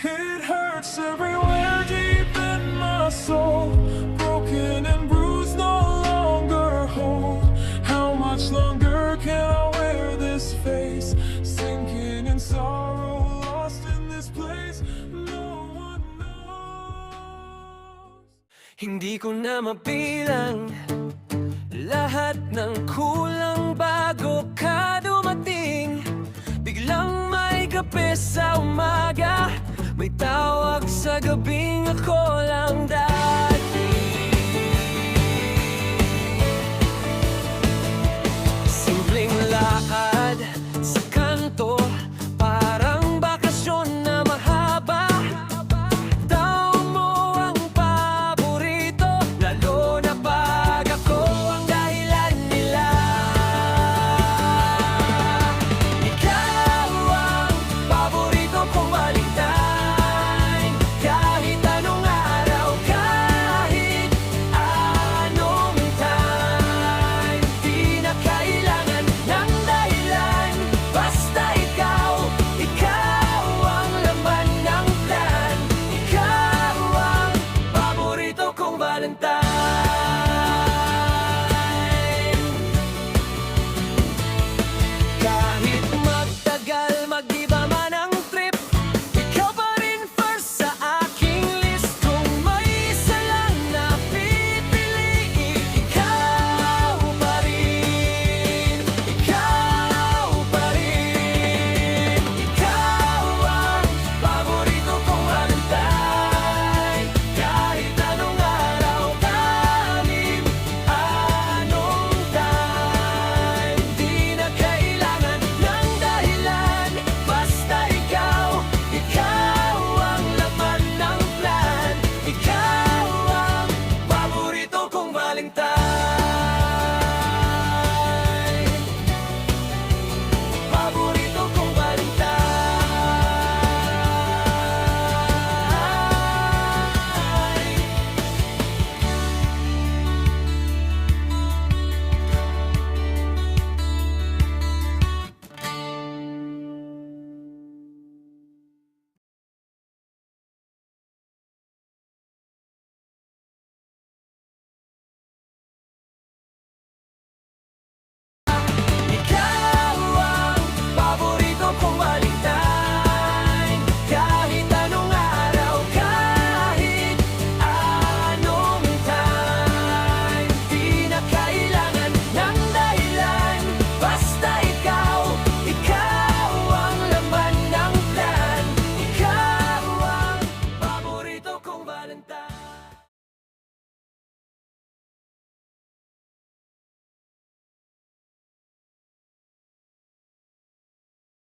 It hurts everywhere deep in my soul. Broken and bruised, no longer hold. How much longer can I wear this face? Sinking in sorrow, lost in this place. No one knows. Hindi ko na mabilang lahat ng kulang bago ka dumating. Biglang may kape sa umaga, may tawag sa gabing ako lang dati. Simpleng lakad sa kanto, parang bakasyon na mahaba. Taong mo ang paborito, lalo na pag ako ang dahilan nila. Ikaw ang paborito kong valentine. Kahit anong araw, kahit anong time, di na kailangan ng dahilan. Basta ikaw, ikaw ang laman ng plan. Ikaw ang paborito kong valentine.